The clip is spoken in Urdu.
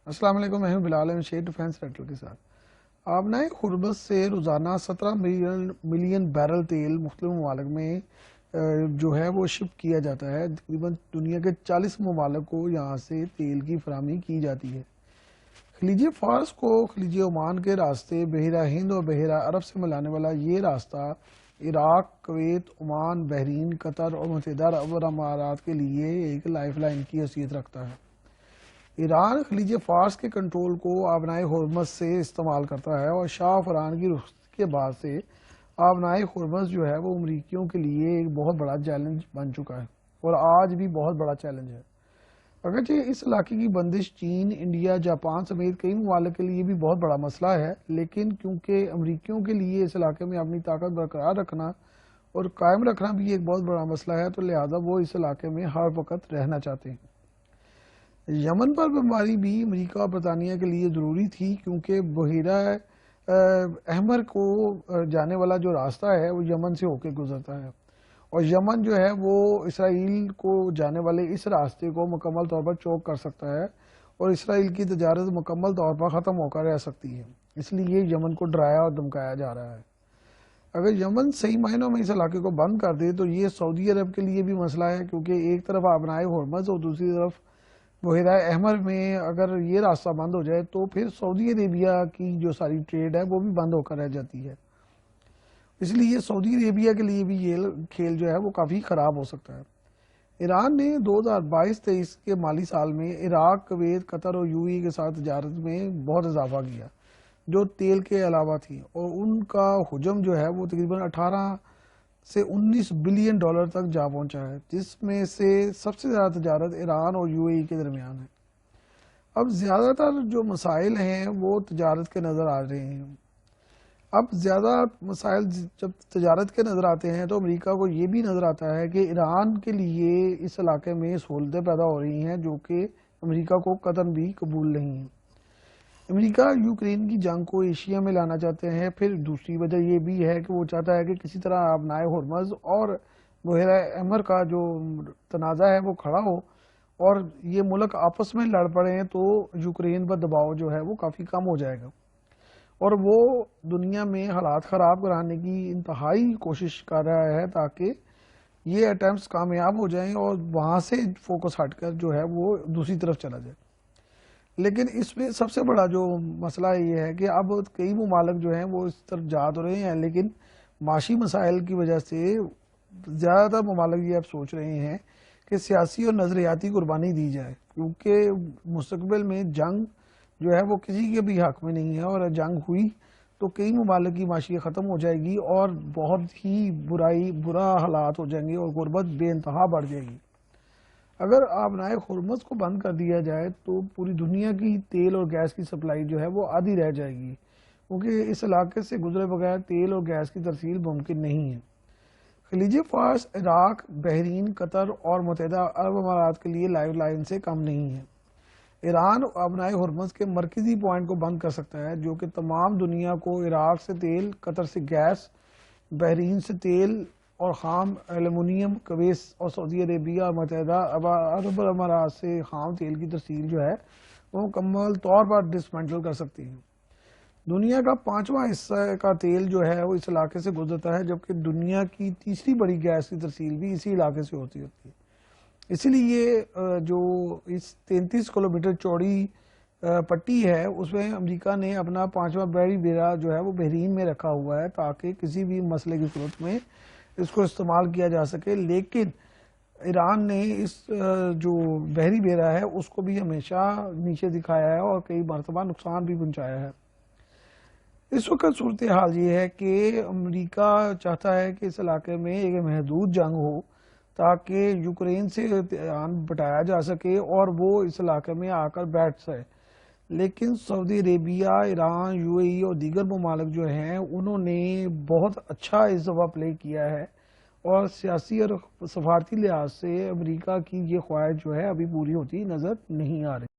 السلام علیکم، میں ہوں بلال شیخ ڈیفینس سیکٹر کے ساتھ۔ آبنائے ہرمز سے روزانہ 17 ملین بیرل تیل مختلف ممالک میں جو ہے وہ شپ کیا جاتا ہے۔ تقریباً دنیا کے 40 ممالک کو یہاں سے تیل کی فراہمی کی جاتی ہے۔ خلیج فارس کو خلیج عمان کے راستے بحیرہ ہند اور بحیرہ عرب سے ملانے والا یہ راستہ عراق، کویت، عمان، بحرین، قطر اور متحدہ عرب امارات کے لیے ایک لائف لائن کی حیثیت رکھتا ہے۔ ایران خلیج فارس کے کنٹرول کو آبنائے ہرمز سے استعمال کرتا ہے اور شاہ فران کی رخصتی کے بعد سے آبنائے ہرمز جو ہے وہ امریکیوں کے لیے ایک بہت بڑا چیلنج بن چکا ہے اور آج بھی بہت بڑا چیلنج ہے۔ اگرچہ اس علاقے کی بندش چین، انڈیا، جاپان سمیت کئی ممالک کے لیے بھی بہت بڑا مسئلہ ہے، لیکن کیونکہ امریکیوں کے لیے اس علاقے میں اپنی طاقت برقرار رکھنا اور قائم رکھنا بھی ایک بہت بڑا مسئلہ ہے، تو لہٰذا وہ اس علاقے میں ہر وقت رہنا چاہتے ہیں۔ یمن پر بمباری بھی امریکہ اور برطانیہ کے لیے ضروری تھی، کیونکہ بحیرہ احمر کو جانے والا جو راستہ ہے وہ یمن سے ہو کے گزرتا ہے، اور یمن جو ہے وہ اسرائیل کو جانے والے اس راستے کو مکمل طور پر چوک کر سکتا ہے اور اسرائیل کی تجارت مکمل طور پر ختم ہو کر رہ سکتی ہے۔ اس لیے یمن کو ڈرایا اور دھمکایا جا رہا ہے۔ اگر یمن صحیح معنوں میں اس علاقے کو بند کر دے تو یہ سعودی عرب کے لیے بھی مسئلہ ہے، کیونکہ ایک طرف آبنائے ہرمز اور دوسری طرف بحیرہ احمر میں اگر یہ راستہ بند ہو جائے تو پھر سعودی عربیہ کی جو ساری ٹریڈ ہے وہ بھی بند ہو کر رہ جاتی ہے۔ اس لیے سعودی عربیہ کے لیے بھی یہ کھیل جو ہے وہ کافی خراب ہو سکتا ہے۔ ایران نے 2022-23 کے مالی سال میں عراق، کویت، قطر اور UAE کے ساتھ تجارت میں بہت اضافہ کیا، جو تیل کے علاوہ تھی، اور ان کا حجم جو ہے وہ تقریباً 18 سے 19 بلین ڈالر تک جا پہنچا ہے، جس میں سے سب سے زیادہ تجارت ایران اور UAE کے درمیان ہے۔ اب زیادہ تر جو مسائل ہیں وہ تجارت کے نظر آ رہے ہیں۔ اب زیادہ مسائل جب تجارت کے نظر آتے ہیں تو امریکہ کو یہ بھی نظر آتا ہے کہ ایران کے لیے اس علاقے میں سہولتیں پیدا ہو رہی ہیں جو کہ امریکہ کو قطعاً بھی قبول نہیں ہیں۔ امریکہ یوکرین کی جنگ کو ایشیا میں لانا چاہتے ہیں۔ پھر دوسری وجہ یہ بھی ہے کہ وہ چاہتا ہے کہ کسی طرح آبنائے ہرمز اور بحیرہ احمر کا جو تنازع ہے وہ کھڑا ہو اور یہ ملک آپس میں لڑ پڑیں تو یوکرین پر دباؤ جو ہے وہ کافی کم ہو جائے گا، اور وہ دنیا میں حالات خراب کرانے کی انتہائی کوشش کر رہا ہے تاکہ یہ اٹیمپٹس کامیاب ہو جائیں اور وہاں سے فوکس ہٹ کر جو ہے وہ دوسری طرف چلا جائے۔ لیکن اس میں سب سے بڑا جو مسئلہ یہ ہے کہ اب کئی ممالک جو ہیں وہ اس طرف جا تو رہے ہیں، لیکن معاشی مسائل کی وجہ سے زیادہ تر ممالک یہ اب سوچ رہے ہیں کہ سیاسی اور نظریاتی قربانی دی جائے، کیونکہ مستقبل میں جنگ جو ہے وہ کسی کے بھی حق میں نہیں ہے، اور جنگ ہوئی تو کئی ممالک کی معاشی ختم ہو جائے گی اور بہت ہی برا حالات ہو جائیں گے اور غربت بے انتہا بڑھ جائے گی۔ اگر آبنائے ہرمز کو بند کر دیا جائے تو پوری دنیا کی تیل اور گیس کی سپلائی جو ہے وہ آدھی رہ جائے گی، کیونکہ اس علاقے سے گزرے بغیر تیل اور گیس کی ترسیل ممکن نہیں ہے۔ خلیج فارس عراق، بحرین، قطر اور متحدہ عرب امارات کے لیے لائف لائن سے کم نہیں ہے۔ ایران آبنائے ہرمز کے مرکزی پوائنٹ کو بند کر سکتا ہے، جو کہ تمام دنیا کو عراق سے تیل، قطر سے گیس، بحرین سے تیل اور خام ایلومینیم، کویت اور سعودی عربیہ اور متحدہ عرب امارات سے خام تیل کی ترسیل جو ہے وہ مکمل طور پر ڈسمنٹل کر سکتی ہے۔ دنیا کا 5واں حصہ کا تیل جو ہے وہ اس علاقے سے گزرتا ہے، جبکہ دنیا کی تیسری بڑی گیس کی ترسیل بھی اسی علاقے سے ہوتی ہے۔ اسی لیے جو اس 33 کلومیٹر چوڑی پٹی ہے اس میں امریکہ نے اپنا 5واں بحری بیڑا جو ہے وہ بحرین میں رکھا ہوا ہے تاکہ کسی بھی مسئلے کی صورت میں اس کو استعمال کیا جا سکے، لیکن ایران نے اس جو بحری بیڑا ہے اس کو بھی ہمیشہ نیچے دکھایا ہے اور کئی مرتبہ نقصان بھی پہنچایا ہے۔ اس وقت صورتحال یہ ہے کہ امریکہ چاہتا ہے کہ اس علاقے میں ایک محدود جنگ ہو تاکہ یوکرین سے دھیان بٹایا جا سکے اور وہ اس علاقے میں آ کر بیٹھ سکے، لیکن سعودی عربیہ، ایران، UAE اور دیگر ممالک جو ہیں انہوں نے بہت اچھا اس دفعہ پلے کیا ہے، اور سیاسی اور سفارتی لحاظ سے امریکہ کی یہ خواہش جو ہے ابھی پوری ہوتی نظر نہیں آ رہی۔